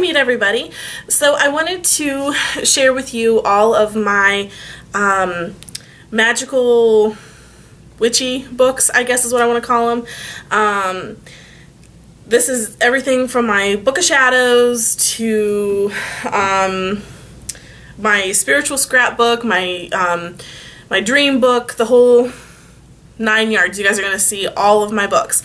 meet everybody. So I wanted to share with you all of my magical witchy books, I guess is what I want to call them. This is everything from my Book of Shadows to my spiritual scrapbook, my my dream book, the whole 9 yards. You guys are going to see all of my books.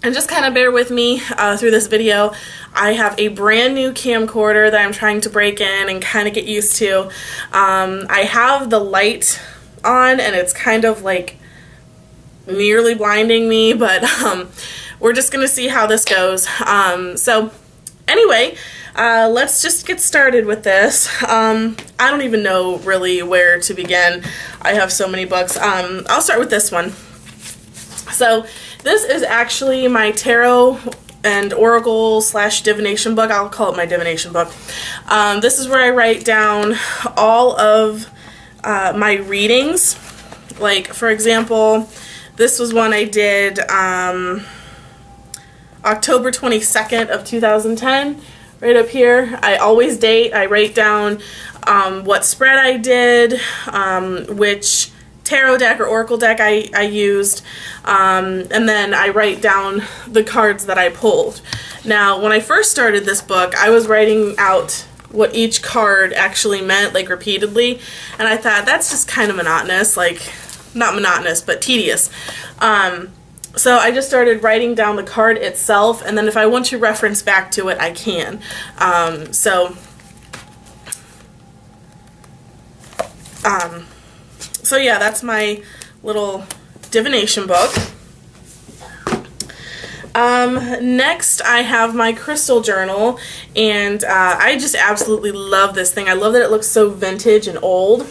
And just kind of bear with me through this video. I have a brand new camcorder that I'm trying to break in and kind of get used to. I have the light on and it's kind of like nearly blinding me, but we're just going to see how this goes. So anyway, let's just get started with this. I don't even know really where to begin. I have so many books. I'll start with this one. So this is actually my tarot and oracle / divination book. I'll call it my divination book. This is where I write down all of my readings. Like, for example, this was one I did October 22nd of 2010. Right up here. I always date. I write down what spread I did, which tarot deck or oracle deck I used, and then I write down the cards that I pulled. Now, when I first started this book, I was writing out what each card actually meant, like, repeatedly, and I thought that's just kind of monotonous, like, not monotonous, but tedious. So I just started writing down the card itself, and then if I want to reference back to it, I can. So yeah, that's my little divination book. Next I have my crystal journal, and I just absolutely love this thing. I love that it looks so vintage and old.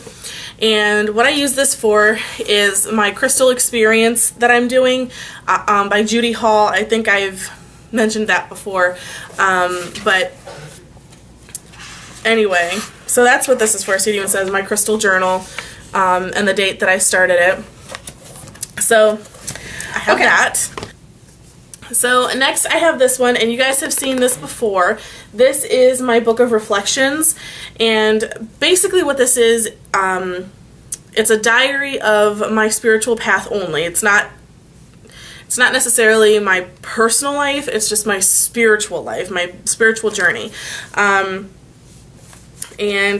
And what I use this for is my crystal experience that I'm doing by Judy Hall. I think I've mentioned that before. But anyway, so that's what this is for. See, it even says my crystal journal and the date that I started it. So I have that. So next I have this one, and you guys have seen this before. This is my book of reflections, and basically what this is, it's a diary of my spiritual path only. It's not necessarily my personal life, it's just my spiritual life, my spiritual journey. And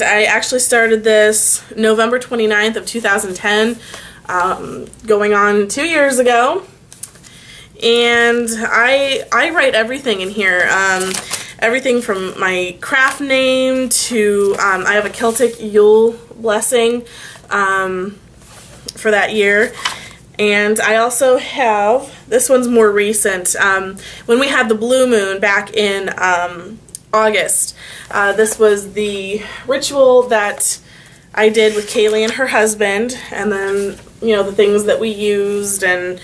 I actually started this November 29th of 2010, going on 2 years ago. And I write everything in here, everything from my craft name to, I have a Celtic Yule blessing for that year. And I also have, this one's more recent, when we had the blue moon back in August. This was the ritual that I did with Kaylee and her husband, and then, you know, the things that we used and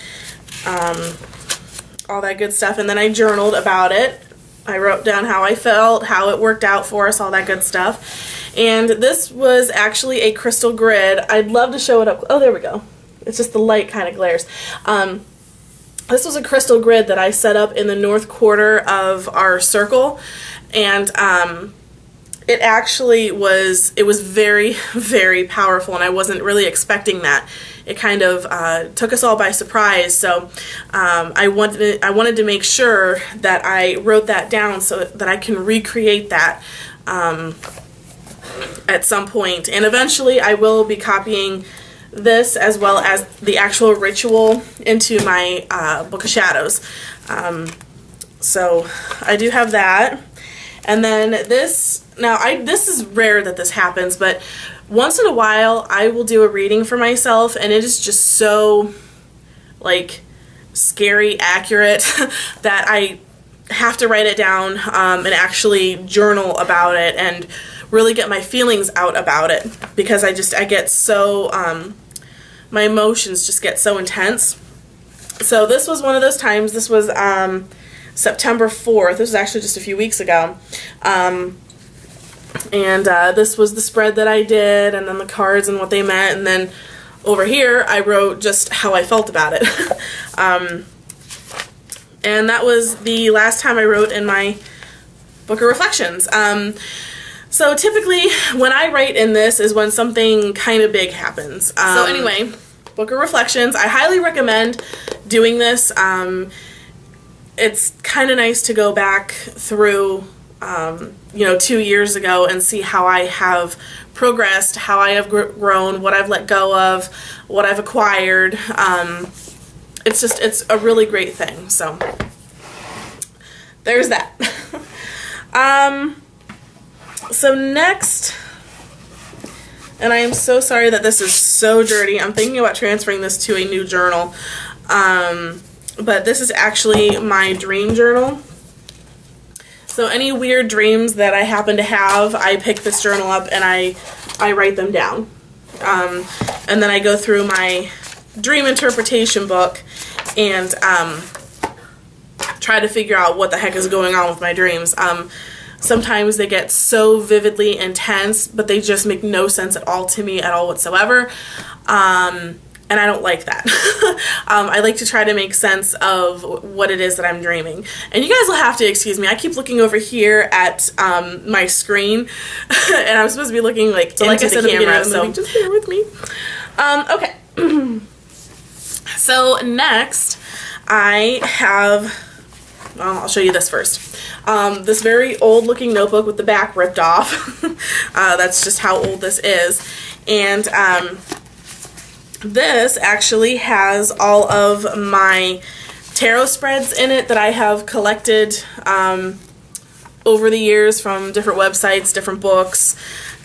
all that good stuff. And then I journaled about it. I wrote down how I felt, how it worked out for us, all that good stuff. And this was actually a crystal grid. I'd love to show it up. Oh, there we go. It's just the light kind of glares. This was a crystal grid that I set up in the north quarter of our circle, and it actually was, it was very, very powerful, and I wasn't really expecting that. It kind of took us all by surprise, so I wanted to make sure that I wrote that down so that I can recreate that at some point. And eventually I will be copying this as well as the actual ritual into my Book of Shadows. So I do have that. And then this, now this is rare that this happens, but once in a while I will do a reading for myself, and it is just so, like, scary accurate that I have to write it down and actually journal about it and really get my feelings out about it, because I get so, my emotions just get so intense. So this was one of those times. This was September 4th. This was actually just a few weeks ago. And this was the spread that I did, and then the cards and what they meant, and then over here I wrote just how I felt about it. And that was the last time I wrote in my Book of Reflections. So typically when I write in this is when something kind of big happens. So anyway, Book of Reflections. I highly recommend doing this. It's kind of nice to go back through, 2 years ago and see how I have progressed, how I have grown, what I've let go of, what I've acquired. It's a really great thing. So there's that. So next, and I am so sorry that this is so dirty. I'm thinking about transferring this to a new journal. But this is actually my dream journal. So any weird dreams that I happen to have, I pick this journal up and I write them down. And then I go through my dream interpretation book and try to figure out what the heck is going on with my dreams. Sometimes they get so vividly intense, but they just make no sense at all to me at all whatsoever. And I don't like that. I like to try to make sense of what it is that I'm dreaming. And you guys will have to excuse me. I keep looking over here at my screen, and I'm supposed to be looking like into the camera, so just bear with me. Okay. So next, I have, well, I'll show you this first. This very old looking notebook with the back ripped off. That's just how old this is. And this actually has all of my tarot spreads in it that I have collected over the years from different websites, different books.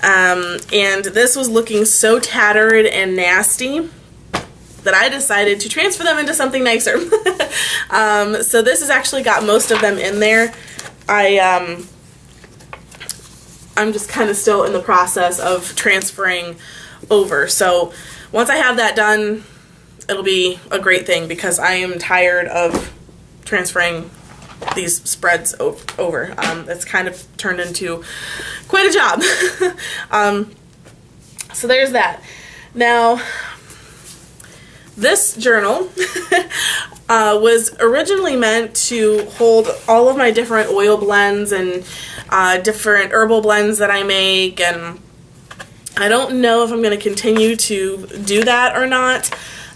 And this was looking so tattered and nasty that I decided to transfer them into something nicer. So this has actually got most of them in there. I'm just kind of still in the process of transferring over. So once I have that done, it'll be a great thing because I am tired of transferring these spreads over. It's kind of turned into quite a job. So there's that. Now, this journal was originally meant to hold all of my different oil blends and different herbal blends that I make, and I don't know if I'm going to continue to do that or not.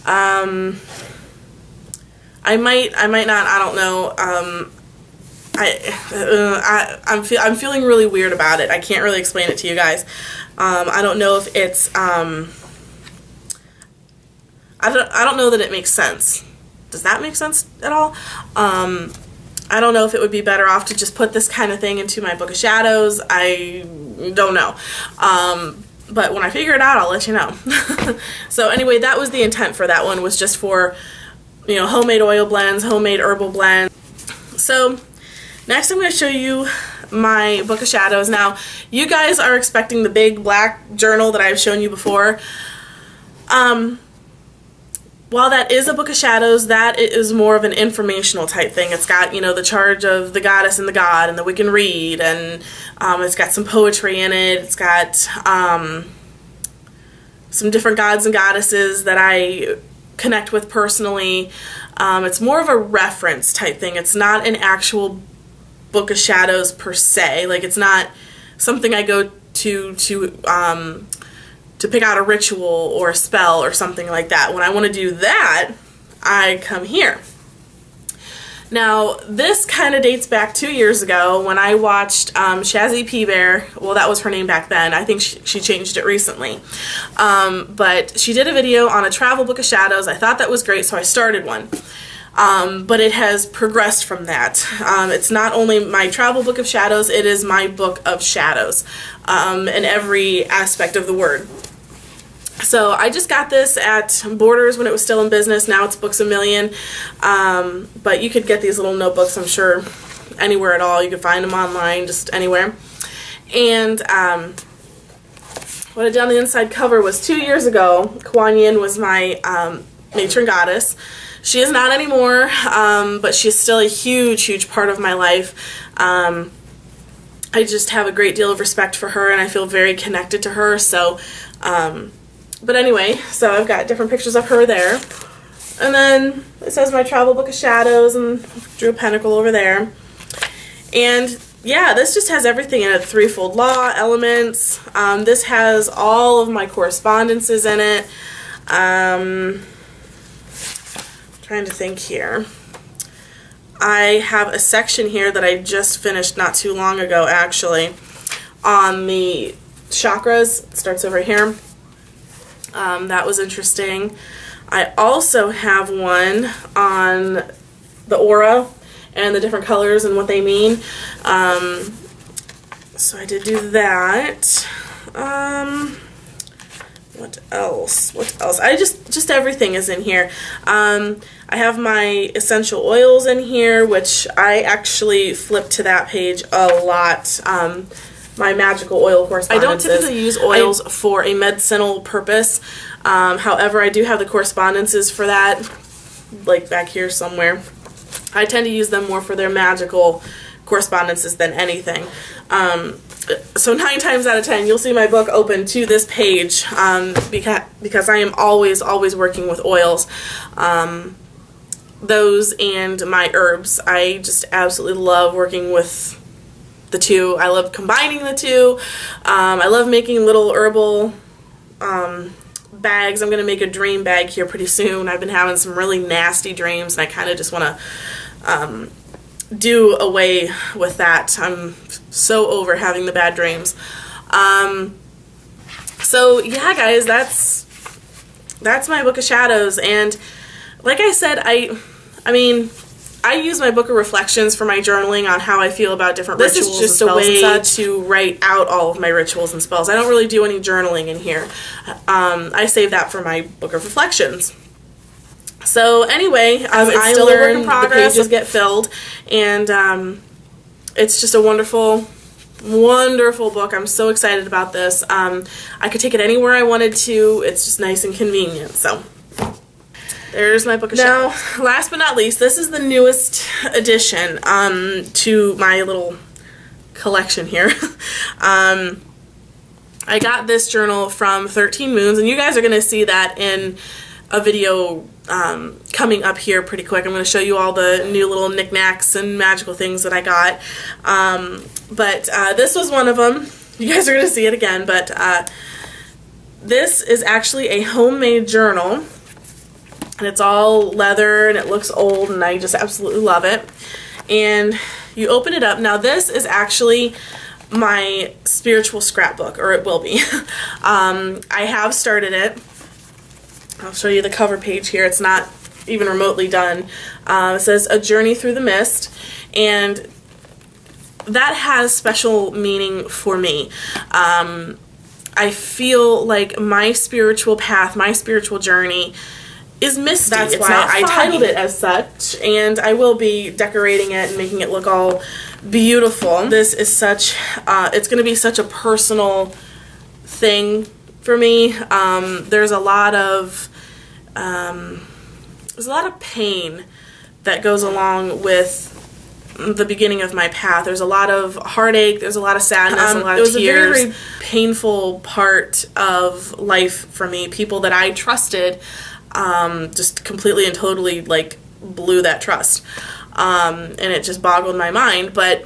I might not. I don't know. I'm feeling really weird about it. I can't really explain it to you guys. I don't know if it's I don't know that it makes sense. Does that make sense at all? I don't know if it would be better off to just put this kind of thing into my Book of Shadows. I don't know. But when I figure it out, I'll let you know. So anyway, that was the intent for that one, was just for, homemade oil blends, homemade herbal blends. So next I'm going to show you my Book of Shadows. Now, you guys are expecting the big black journal that I've shown you before. While that is a Book of Shadows, that is more of an informational type thing. It's got, the charge of the goddess and the god and the Wiccan Reed, and it's got some poetry in it. It's got some different gods and goddesses that I connect with personally. It's more of a reference type thing. It's not an actual Book of Shadows per se. Like, it's not something I go to pick out a ritual or a spell or something like that. When I want to do that, I come here. Now, this kind of dates back 2 years ago when I watched Shazzy P. Bear. Well, that was her name back then. I think she changed it recently. But she did a video on a travel Book of Shadows. I thought that was great, so I started one. But it has progressed from that. It's not only my travel Book of Shadows, it is my Book of Shadows in every aspect of the word. So I just got this at Borders when it was still in business. Now it's Books A Million. But you could get these little notebooks, I'm sure, anywhere at all. You can find them online, just anywhere. And what I did on the inside cover was 2 years ago, Kuan Yin was my matron goddess. She is not anymore, but she's still a huge, huge part of my life. I just have a great deal of respect for her, and I feel very connected to her. So, but anyway, so I've got different pictures of her there. And then it says my travel Book of Shadows, and drew a pentacle over there. And yeah, this just has everything in it. Threefold Law, elements. This has all of my correspondences in it. Trying to think here. I have a section here that I just finished not too long ago, actually, on the chakras. It starts over here. That was interesting. I also have one on the aura and the different colors and what they mean. So I did do that. What else? What else? I just everything is in here. I have my essential oils in here, which I actually flip to that page a lot. My magical oil correspondences. I don't typically use oils for a medicinal purpose. However, I do have the correspondences for that, like back here somewhere. I tend to use them more for their magical correspondences than anything. So 9 times out of 10, you'll see my book open to this page because I am always working with oils. Those and my herbs. I just absolutely love working with the two. I love combining the two. I love making little herbal bags. I'm going to make a dream bag here pretty soon. I've been having some really nasty dreams, and I kind of just want to do away with that. I'm so over having the bad dreams. So yeah, guys, that's my Book of Shadows. And like I said, I mean, I use my Book of Reflections for my journaling on how I feel about different rituals. This is just a way to write out all of my rituals and spells. I don't really do any journaling in here. I save that for my Book of Reflections. So anyway, it's still a work in progress. The pages get filled, and it's just a wonderful book. I'm so excited about this. I could take it anywhere I wanted to. It's just nice and convenient. So there's my Book of Shadows. Now, last but not least, this is the newest addition to my little collection here. I got this journal from 13 Moons, and you guys are going to see that in a video coming up here pretty quick. I'm going to show you all the new little knickknacks and magical things that I got. But this was one of them. You guys are going to see it again, but this is actually a homemade journal, and it's all leather, and it looks old, and I just absolutely love it. And you open it up. Now, this is actually my spiritual scrapbook, or it will be. I have started it. I'll show you the cover page here. It's not even remotely done. It says A Journey Through the Mist, and that has special meaning for me. I feel like my spiritual path, my spiritual journey is misty. That's why I titled it as such, and I will be decorating it and making it look all beautiful. This is such, it's going to be such a personal thing for me. There's a lot of pain that goes along with the beginning of my path. There's a lot of heartache, there's a lot of sadness, a lot of tears. It was a very, very painful part of life for me. People that I trusted just completely and totally like blew that trust. And it just boggled my mind, but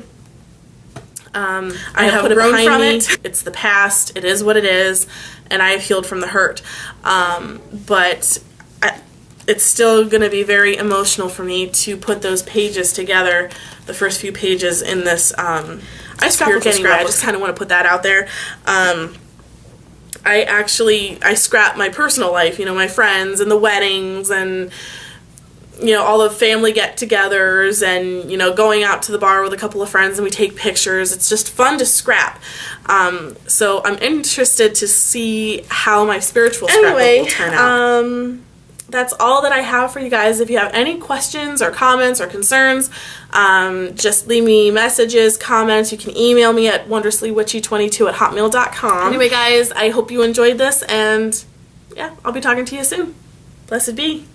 I have grown from it. It's the past. It is what it is, and I have healed from the hurt. But it's still going to be very emotional for me to put those pages together, the first few pages in this. I scrapbook anyway. I just kind of want to put that out there. I scrap my personal life, you know, my friends and the weddings and, you know, all the family get-togethers and, you know, going out to the bar with a couple of friends and we take pictures. It's just fun to scrap. So I'm interested to see how my spiritual scrapbook will turn out. That's all that I have for you guys. If you have any questions or comments or concerns, just leave me messages, comments. You can email me at wondrously.witchy22@hotmail.com. Anyway, guys, I hope you enjoyed this, and yeah, I'll be talking to you soon. Blessed be.